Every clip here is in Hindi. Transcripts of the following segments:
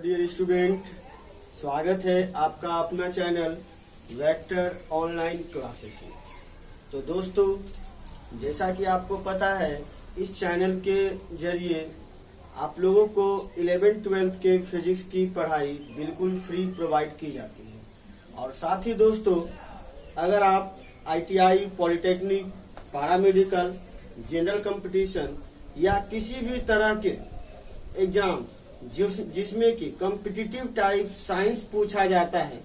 डियर स्टूडेंट, स्वागत है आपका अपना चैनल वेक्टर ऑनलाइन क्लासेस में। तो दोस्तों, जैसा कि आपको पता है, इस चैनल के जरिए आप लोगों को 11th-12th के फिजिक्स की पढ़ाई बिल्कुल फ्री प्रोवाइड की जाती है। और साथ ही दोस्तों, अगर आप ITI, polytechnic, paramedical, general competition या किसी भी तरह के एग्जाम जिसमें कि कॉम्पिटिटिव टाइप साइंस पूछा जाता है,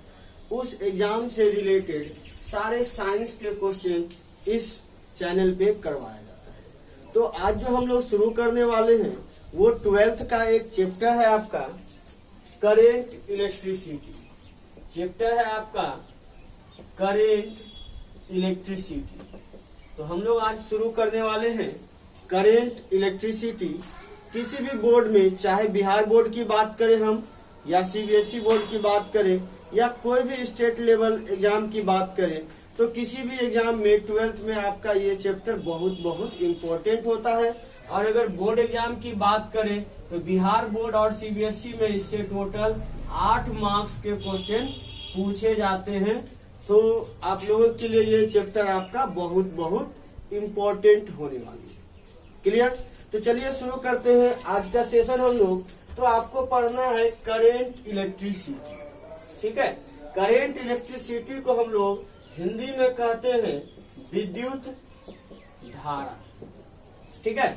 उस एग्जाम से रिलेटेड सारे साइंस के क्वेश्चन इस चैनल पे करवाया जाता है। तो आज जो हम लोग शुरू करने वाले हैं वो 12th का एक चैप्टर है आपका करेंट इलेक्ट्रिसिटी। चैप्टर है आपका करेंट इलेक्ट्रिसिटी। तो हम लोग आज शुरू करने वाले हैं करेंट इलेक्ट्रिसिटी। किसी भी बोर्ड में, चाहे बिहार बोर्ड की बात करें हम, या CBSE बोर्ड की बात करें, या कोई भी स्टेट लेवल एग्जाम की बात करें, तो किसी भी एग्जाम में 12th में आपका ये चैप्टर बहुत बहुत इम्पोर्टेंट होता है। और अगर बोर्ड एग्जाम की बात करें तो बिहार बोर्ड और CBSE में इससे टोटल 8 मार्क्स के क्वेश्चन पूछे जाते हैं। तो आप लोगों के लिए ये चैप्टर आपका बहुत बहुत इम्पोर्टेंट होने वाली है। क्लियर? तो चलिए शुरू करते हैं आज का सेशन हम लोग। तो आपको पढ़ना है करेंट इलेक्ट्रिसिटी। ठीक है, करेंट इलेक्ट्रिसिटी को हम लोग हिंदी में कहते हैं विद्युत धारा। ठीक है,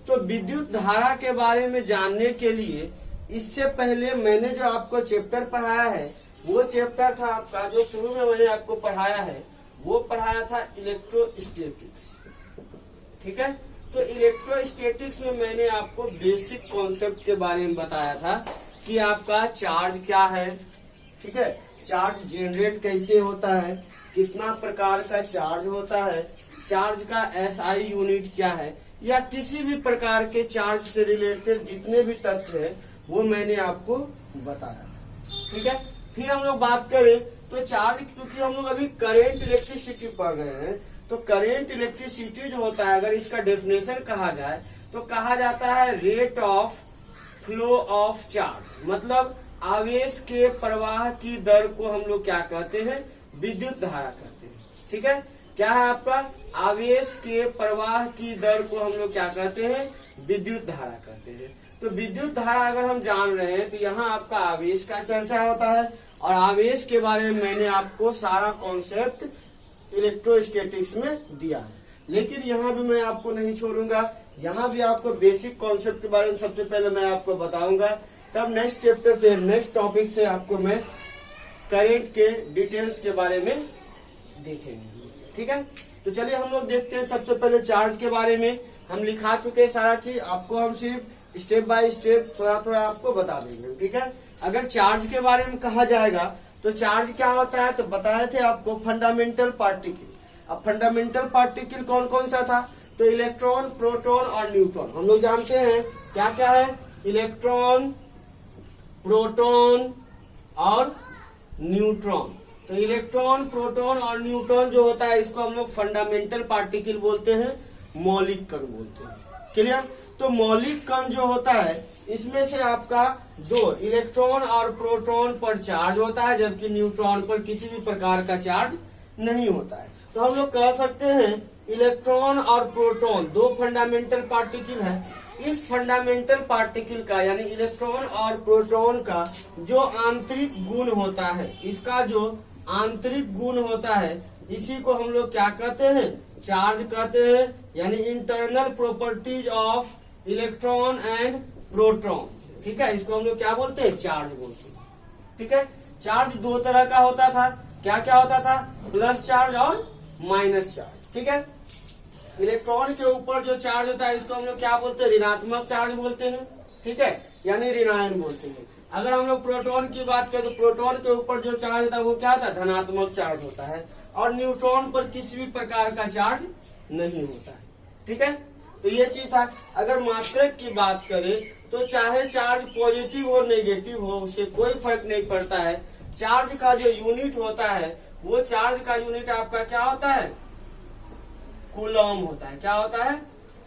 तो विद्युत धारा के बारे में जानने के लिए इससे पहले मैंने जो आपको चैप्टर पढ़ाया है वो चैप्टर था आपका, जो शुरू में मैंने आपको पढ़ाया है वो पढ़ाया था इलेक्ट्रोस्टैटिक्स। ठीक है, तो इलेक्ट्रोस्टैटिक्स में मैंने आपको बेसिक कॉन्सेप्ट के बारे में बताया था कि आपका चार्ज क्या है। ठीक है, चार्ज जनरेट कैसे होता है, कितना प्रकार का चार्ज होता है, चार्ज का SI यूनिट क्या है, या किसी भी प्रकार के चार्ज से रिलेटेड जितने भी तथ्य है वो मैंने आपको बताया था। ठीक है, फिर हम लोग बात करें तो चार्ज, चूंकि हम लोग अभी करेंट इलेक्ट्रिसिटी पढ़ रहे हैं, तो करेंट इलेक्ट्रिसिटी जो होता है, अगर इसका डेफिनेशन कहा जाए तो कहा जाता है rate of flow of charge, मतलब आवेश के प्रवाह की दर को हम लोग क्या कहते हैं, विद्युत धारा कहते हैं। ठीक है, क्या है आपका, आवेश के प्रवाह की दर को हम लोग क्या कहते हैं, विद्युत धारा कहते हैं। तो विद्युत धारा अगर हम जान रहे हैं तो यहाँ आपका आवेश का चर्चा होता है, और आवेश के बारे में मैंने आपको सारा कॉन्सेप्ट इलेक्ट्रोस्टैटिक्स में दिया है। लेकिन यहाँ भी मैं आपको नहीं छोड़ूंगा, यहाँ भी आपको बेसिक कॉन्सेप्ट के बारे में सबसे पहले मैं आपको बताऊंगा, तब नेक्स्ट चैप्टर से, नेक्स्ट टॉपिक से आपको मैं करंट के डिटेल्स के बारे में देखेंगे। ठीक है, तो चलिए हम लोग देखते हैं। सबसे पहले चार्ज के बारे में हम लिखा चुके हैं सारा चीज, आपको हम सिर्फ स्टेप बाय स्टेप थोड़ा थोड़ा आपको बता देंगे। ठीक है, अगर चार्ज के बारे में कहा जाएगा तो चार्ज क्या होता है, तो बताए थे आपको फंडामेंटल पार्टिकल। अब फंडामेंटल पार्टिकल कौन कौन सा था, तो इलेक्ट्रॉन, प्रोटॉन और न्यूट्रॉन। हम लोग जानते हैं क्या क्या है, इलेक्ट्रॉन, प्रोटॉन और न्यूट्रॉन। तो इलेक्ट्रॉन, प्रोटॉन और न्यूट्रॉन जो होता है, इसको हम लोग फंडामेंटल पार्टिकल बोलते हैं, मौलिक कण बोलते हैं। क्लियर? तो मौलिक कण जो होता है, इसमें से आपका 2 इलेक्ट्रॉन और प्रोटॉन पर चार्ज होता है, जबकि न्यूट्रॉन पर किसी भी प्रकार का चार्ज नहीं होता है। तो हम लोग कह सकते हैं इलेक्ट्रॉन और प्रोटॉन 2 फंडामेंटल पार्टिकल है। इस फंडामेंटल पार्टिकल का, यानी इलेक्ट्रॉन और प्रोटॉन का जो आंतरिक गुण होता है, इसका जो आंतरिक गुण होता है, इसी को हम लोग क्या कहते हैं, चार्ज कहते हैं। यानी internal properties of electron and proton. ठीक है, इसको हम लोग क्या बोलते हैं, चार्ज बोलते हैं। ठीक है, चार्ज 2 तरह का होता था। क्या क्या होता था, प्लस चार्ज और माइनस चार्ज। ठीक है, इलेक्ट्रॉन के ऊपर जो चार्ज होता है इसको हम लोग क्या बोलते हैं, ऋणात्मक चार्ज बोलते हैं। ठीक है, यानी ऋणायन बोलते हैं। अगर हम लोग प्रोटॉन की बात करें तो प्रोटॉन के ऊपर जो चार्ज होता है वो क्या होता है, धनात्मक चार्ज होता है, और न्यूट्रॉन पर किसी भी प्रकार का चार्ज नहीं होता है। ठीक है, तो ये चीज था। अगर मात्रक की बात करें तो चाहे चार्ज पॉजिटिव हो नेगेटिव हो, उससे कोई फर्क नहीं पड़ता है। चार्ज का जो यूनिट होता है, वो चार्ज का यूनिट आपका क्या होता है, कूलम होता है। क्या होता है,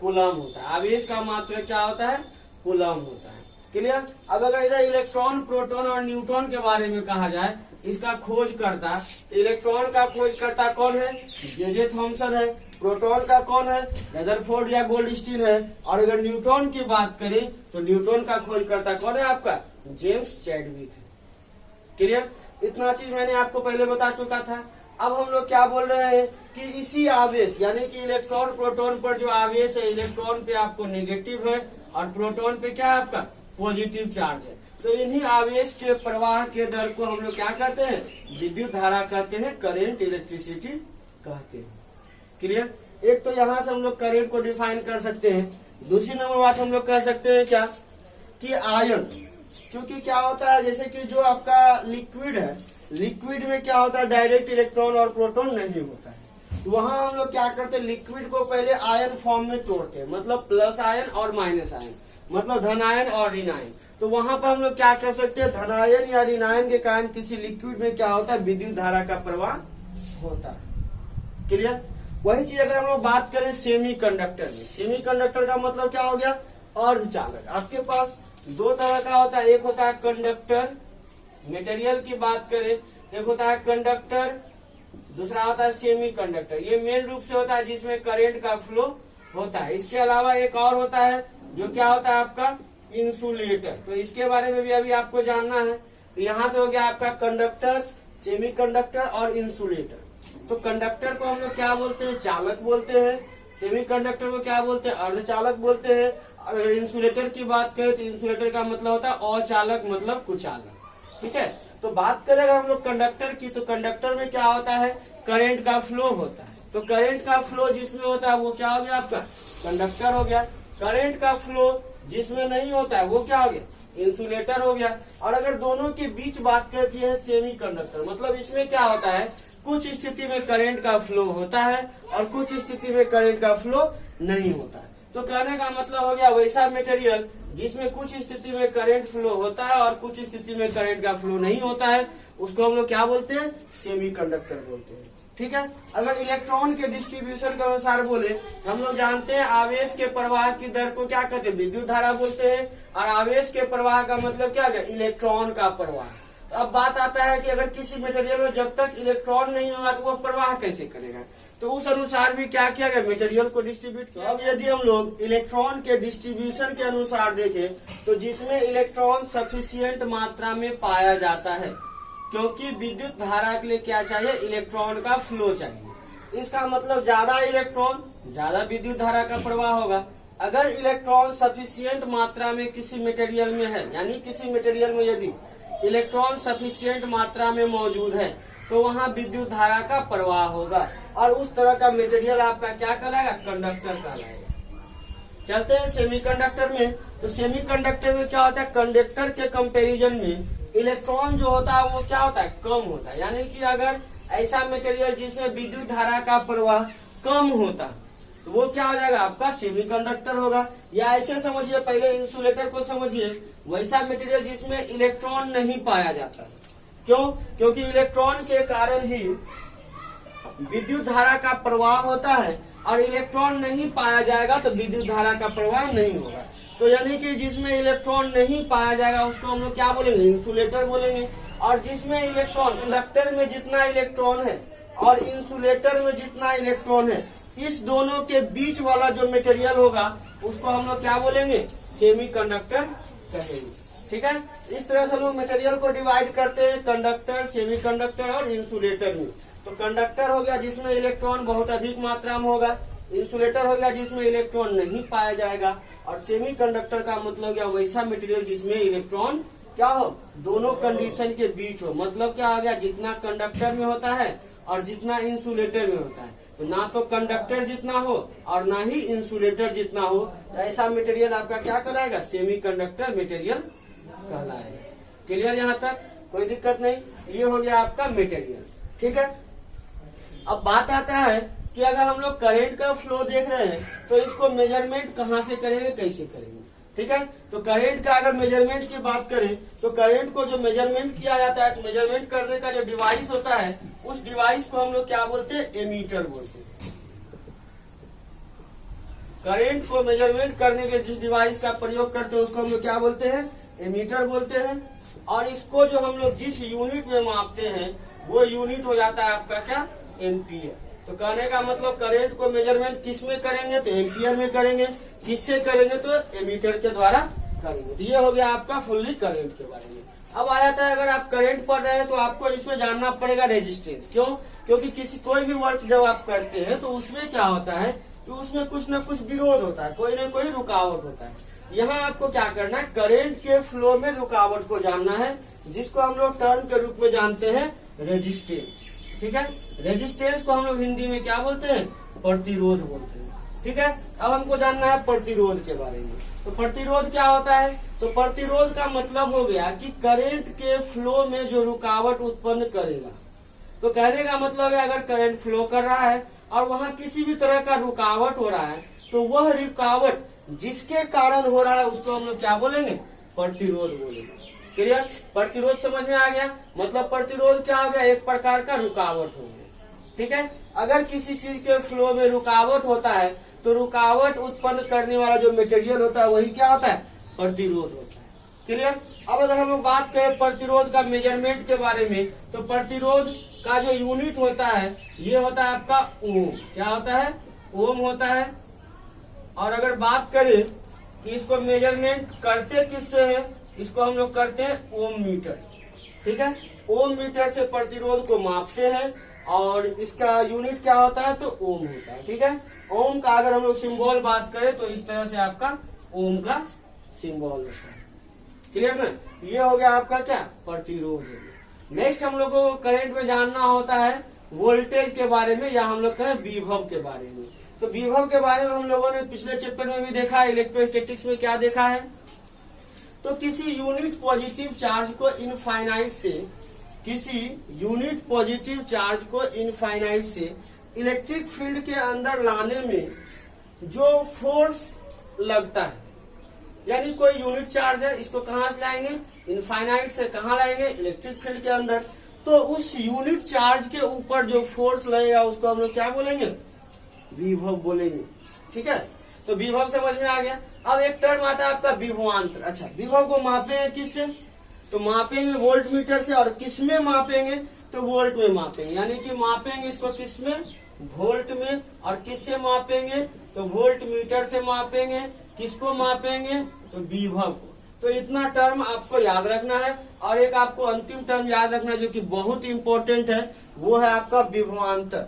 कूलम होता है। आवेश का मात्रक क्या होता है, कूलम होता है। क्लियर। अब अगर इधर इलेक्ट्रॉन, प्रोटॉन और न्यूट्रॉन के बारे में कहा जाए, इसका खोजकर्ता, इलेक्ट्रॉन का खोजकर्ता कौन है? जे थॉमसन है। प्रोटॉन का कौन है? रदरफोर्ड या गोल्डस्टीन है। और अगर न्यूट्रॉन की बात करें तो न्यूट्रॉन का खोजकर्ता कौन है आपका? जेम्स चैडविक है। क्लियर। इतना चीज मैंने आपको पहले बता चुका था। अब हम लोग क्या बोल रहे हैं कि इसी आवेश यानी कि इलेक्ट्रॉन प्रोटॉन पर जो आवेश है, इलेक्ट्रॉन पे आपको नेगेटिव है और प्रोटॉन पे क्या है आपका? पॉजिटिव चार्ज है। तो इन्हीं आवेश के प्रवाह के दर को हम लोग क्या कहते हैं? विद्युत धारा कहते हैं, करंट, इलेक्ट्रिसिटी कहते हैं। क्लियर। एक तो यहाँ से हम लोग करंट को डिफाइन कर सकते हैं। दूसरी नंबर बात हम लोग कह सकते हैं क्या कि आयन, क्योंकि क्या होता है जैसे कि जो आपका लिक्विड है, लिक्विड में क्या होता है? डायरेक्ट इलेक्ट्रॉन और प्रोटॉन नहीं होता है। तो वहां हम लोग क्या करते हैं? लिक्विड को पहले आयन फॉर्म में तोड़ते हैं, मतलब प्लस आयन और माइनस आयन, मतलब धन आयन और ऋण आयन। तो वहां पर हम लोग क्या कह सकते हैं? धन आयन या ऋण आयन के कारण किसी लिक्विड में क्या होता है? विद्युत धारा का प्रवाह होता है। क्लियर। वही चीज अगर हम लोग बात करें सेमी कंडक्टर में, सेमी कंडक्टर का मतलब क्या हो गया? अर्धचालक। आपके पास दो तरह का होता है, एक होता है कंडक्टर, मटेरियल की बात करें, एक होता है कंडक्टर, दूसरा होता है सेमी कंडक्टर। ये मेन रूप से होता है जिसमें करंट का फ्लो होता है। इसके अलावा एक और होता है जो क्या होता है आपका? इंसुलेटर। तो इसके बारे में भी अभी आपको जानना है। तो यहाँ से हो गया आपका कंडक्टर, सेमी कंडक्टर और इंसुलेटर। तो कंडक्टर को हम लोग क्या बोलते हैं? चालक बोलते हैं। सेमी कंडक्टर को क्या बोलते हैं? अर्धचालक बोलते हैं। अगर इंसुलेटर की बात करें तो इंसुलेटर का मतलब होता है अचालक, मतलब कुचालक। ठीक है। तो बात करें अगर हम लोग कंडक्टर की, तो कंडक्टर में क्या होता है? करंट का फ्लो होता है। तो करंट का फ्लो जिसमें होता है वो क्या हो गया आपका? कंडक्टर हो गया। करंट का फ्लो जिसमें नहीं होता है वो क्या हो गया? इंसुलेटर हो गया। और अगर दोनों के बीच बात करती है सेमी कंडक्टर, मतलब इसमें क्या होता है? कुछ स्थिति में करंट का फ्लो होता है और कुछ स्थिति में करंट का फ्लो नहीं होता है। तो कहने का मतलब हो गया वैसा मटेरियल जिसमें कुछ स्थिति में करंट फ्लो होता है और कुछ स्थिति में करंट का फ्लो नहीं होता है, उसको हम लोग क्या बोलते हैं? सेमी कंडक्टर बोलते हैं। ठीक है। अगर इलेक्ट्रॉन के डिस्ट्रीब्यूशन के अनुसार बोले, हम लोग जानते हैं आवेश के प्रवाह की दर को क्या कहते हैं? विद्युत धारा बोलते हैं। और आवेश के प्रवाह का मतलब क्या है? इलेक्ट्रॉन का प्रवाह। तो अब बात आता है कि अगर किसी मटेरियल में जब तक इलेक्ट्रॉन नहीं होगा तो वह प्रवाह कैसे करेगा? तो उस अनुसार भी क्या किया गया? मटेरियल को डिस्ट्रीब्यूट किया। अब यदि हम लोग इलेक्ट्रॉन के डिस्ट्रीब्यूशन के अनुसार देखें तो जिसमें इलेक्ट्रॉन सफिशिएंट मात्रा में पाया जाता है, क्योंकि विद्युत धारा के लिए क्या चाहिए? इलेक्ट्रॉन का फ्लो चाहिए। इसका मतलब ज्यादा इलेक्ट्रॉन, ज्यादा विद्युत धारा का प्रवाह होगा। अगर इलेक्ट्रॉन सफिशिएंट मात्रा में किसी मटेरियल में है, यानी किसी मटेरियल में यदि इलेक्ट्रॉन सफिशिएंट मात्रा में मौजूद है तो वहाँ विद्युत धारा का प्रवाह होगा और उस तरह का मटेरियल आपका क्या कहलाएगा? कंडक्टर कहलाएगा। चलते हैं सेमीकंडक्टर में। तो सेमीकंडक्टर में क्या होता है? कंडक्टर के कंपैरिजन में इलेक्ट्रॉन जो होता है वो क्या होता है? कम होता है। यानी कि अगर ऐसा मटेरियल जिसमें विद्युत धारा का प्रवाह कम होता तो वो क्या हो जाएगा? आपका सेमीकंडक्टर होगा। या ऐसे समझिए, पहले इंसुलेटर को समझिए, वैसा मटेरियल जिसमें इलेक्ट्रॉन नहीं पाया जाता। क्यों? क्योंकि इलेक्ट्रॉन के कारण ही विद्युत धारा का प्रवाह होता है और इलेक्ट्रॉन नहीं पाया जाएगा तो विद्युत धारा का प्रवाह नहीं होगा। तो यानी कि जिसमें इलेक्ट्रॉन नहीं पाया जाएगा उसको हम लोग क्या बोलेंगे? इंसुलेटर बोलेंगे। और जिसमें इलेक्ट्रॉन, कंडक्टर में जितना इलेक्ट्रॉन है और इंसुलेटर में जितना इलेक्ट्रॉन है, इस दोनों के बीच वाला जो मटेरियल होगा उसको हम लोग क्या बोलेंगे? सेमी कंडक्टर कहेंगे। ठीक है। इस तरह से लोग मटेरियल को डिवाइड करते हैं कंडक्टर, सेमी कंडक्टर और इंसुलेटर में। तो कंडक्टर हो गया जिसमें इलेक्ट्रॉन बहुत अधिक मात्रा में होगा, इंसुलेटर हो गया जिसमें इलेक्ट्रॉन नहीं पाया जाएगा, और सेमी कंडक्टर का मतलब हो गया वैसा मटेरियल जिसमें इलेक्ट्रॉन क्या हो? दोनों कंडीशन के बीच हो। मतलब क्या हो गया? जितना कंडक्टर में होता है और जितना इंसुलेटर में होता है। तो ना तो कंडक्टर जितना हो और ना ही इंसुलेटर जितना हो, तो ऐसा मटेरियल आपका क्या कहलाएगा? सेमी कंडक्टर मटेरियल कहलाएगा। क्लियर? यहाँ तक कोई दिक्कत नहीं। ये हो गया आपका मटेरियल। ठीक है। अब बात आता है कि अगर हम लोग करंट का फ्लो देख रहे हैं तो इसको मेजरमेंट कहाँ से करेंगे, कैसे करेंगे? ठीक है। तो करंट का अगर मेजरमेंट की बात करें तो करंट को जो मेजरमेंट किया जाता है, तो मेजरमेंट करने का जो डिवाइस होता है उस डिवाइस को हम लोग क्या बोलते हैं? एमीटर बोलते हैं। करंट को मेजरमेंट करने के लिए जिस डिवाइस का प्रयोग करते हैं उसको हम लोग क्या बोलते हैं? एमीटर बोलते हैं। और इसको जो हम लोग जिस यूनिट में मापते हैं वो यूनिट हो जाता है आपका क्या, एम्पियर। तो कहने का मतलब करंट को मेजरमेंट किस में करेंगे, तो एम्पियर में करेंगे। किससे करेंगे, तो एमीटर के द्वारा करेंगे। तो ये हो गया आपका फुल्ली करंट के बारे में। अब आ जाता है, अगर आप करंट पढ़ रहे हैं तो आपको इसमें जानना पड़ेगा रेजिस्टेंस। क्यों, क्योंकि कोई भी वर्क जब आप करते हैं तो उसमें क्या होता है कि उसमें कुछ न कुछ विरोध होता है, कोई न कोई रुकावट होता है। यहाँ आपको क्या करना है, करंट के फ्लो में रुकावट को जानना है, जिसको हम लोग टर्म के रूप में जानते हैं रेजिस्टेंस। ठीक है, रेजिस्टेंस को हम लोग हिंदी में क्या बोलते हैं, प्रतिरोध बोलते हैं। ठीक है, अब हमको जानना है प्रतिरोध के बारे में। तो प्रतिरोध क्या होता है, तो प्रतिरोध का मतलब हो गया कि करंट के फ्लो में जो रुकावट उत्पन्न करेगा। तो कहने का मतलब है अगर करंट फ्लो कर रहा है और वहां किसी भी तरह का रुकावट हो रहा है तो वह रुकावट जिसके कारण हो रहा है उसको हम लोग क्या बोलेंगे, प्रतिरोध बोलेंगे। क्लियर, प्रतिरोध समझ में आ गया। मतलब प्रतिरोध क्या हो गया, एक प्रकार का रुकावट हो गया। ठीक है, अगर किसी चीज के फ्लो में रुकावट होता है तो रुकावट उत्पन्न करने वाला जो मटेरियल होता है वही क्या होता है, प्रतिरोध होता है। क्लियर, अब अगर हम लोग बात करें प्रतिरोध का मेजरमेंट के बारे में, तो प्रतिरोध का जो यूनिट होता है ये होता है आपका ओम। क्या होता है, ओम होता है। और अगर बात करें कि इसको मेजरमेंट करते किससे है, इसको हम लोग करते हैं ओम मीटर। ठीक है, ओम मीटर से प्रतिरोध को मापते हैं और इसका यूनिट क्या होता है, तो ओम होता है। ठीक है, ओम का अगर हम लोग सिंबल बात करें तो इस तरह से आपका ओम का सिंबल होता है। क्लियर ना, ये हो गया आपका क्या, प्रतिरोध। नेक्स्ट हम लोग को करंट में जानना होता है वोल्टेज के बारे में, या हम लोग कहें विभव के बारे में। तो विभव के बारे में हम लोगों ने पिछले चैप्टर में भी देखा है, इलेक्ट्रोस्टैटिक्स में क्या देखा है, तो किसी यूनिट पॉजिटिव चार्ज को इनफाइनाइट से, किसी यूनिट पॉजिटिव चार्ज को इनफाइनाइट से इलेक्ट्रिक फील्ड के अंदर लाने में जो फोर्स लगता है, यानी कोई यूनिट चार्ज है, इसको कहाँ से लाएंगे, इनफाइनाइट से कहाँ लाएंगे, इलेक्ट्रिक फील्ड के अंदर। तो उस यूनिट चार्ज के ऊपर जो फोर्स लगेगा उसको हम लोग क्या बोलेंगे, विभव बोलेंगे। ठीक है, तो विभव समझ में आ गया। अब एक टर्म आता है आपका विभवांतर। अच्छा, विभव को मापेंगे किससे, तो मापेंगे वोल्ट मीटर से। और किस में मापेंगे, तो वोल्ट में मापेंगे, यानी कि मापेंगे इसको किस में, वोल्ट में। और किससे मापेंगे, तो वोल्ट मीटर से मापेंगे। किसको मापेंगे, तो विभव को। तो इतना टर्म आपको याद रखना है। और एक आपको अंतिम टर्म याद रखना है जो कि बहुत इंपॉर्टेंट है, वो है आपका विभवांतर।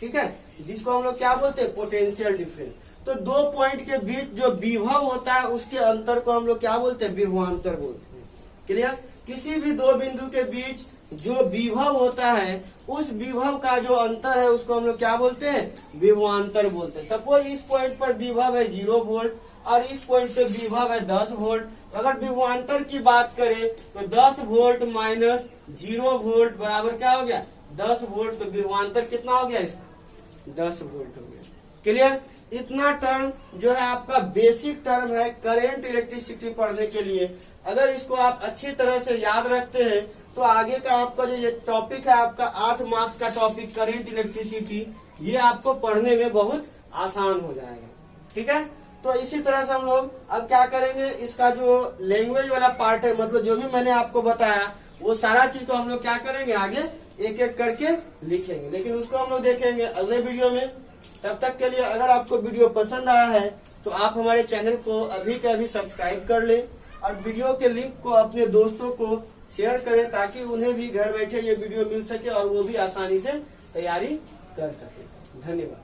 ठीक है, जिसको हम लोग क्या बोलते हैं, पोटेंशियल डिफरेंस। तो दो पॉइंट के बीच जो विभव होता है उसके अंतर को हम लोग क्या बोलते हैं, विभवांतर बोलते हैं। क्लियर, किसी भी दो बिंदु के बीच जो विभव होता है उस विभव का जो अंतर है उसको हम लोग क्या बोलते हैं, विभवांतर बोलते हैं। सपोज इस पॉइंट पर विभव है 0 वोल्ट और इस पॉइंट पे विभव है 10 वोल्ट। अगर विभवांतर की बात करें तो 10 वोल्ट माइनस 0 वोल्ट बराबर क्या हो गया, 10 वोल्ट। तो विभवांतर कितना हो गया इसका, 10 वोल्ट हो गया। क्लियर, इतना टर्म जो है आपका बेसिक टर्म है करंट इलेक्ट्रिसिटी पढ़ने के लिए। अगर इसको आप अच्छी तरह से याद रखते हैं तो आगे का आपका जो ये टॉपिक है आपका 8 मार्क्स का टॉपिक करंट इलेक्ट्रिसिटी, ये आपको पढ़ने में बहुत आसान हो जाएगा। ठीक है, तो इसी तरह से हम लोग अब क्या करेंगे, इसका जो लैंग्वेज वाला पार्ट है, मतलब जो भी मैंने आपको बताया वो सारा चीज को हम लोग क्या करेंगे, आगे एक एक करके लिखेंगे। लेकिन उसको हम लोग देखेंगे अगले वीडियो में। तब तक के लिए अगर आपको वीडियो पसंद आया है तो आप हमारे चैनल को अभी के अभी सब्सक्राइब कर लें और वीडियो के लिंक को अपने दोस्तों को शेयर करें ताकि उन्हें भी घर बैठे ये वीडियो मिल सके और वो भी आसानी से तैयारी कर सके। धन्यवाद।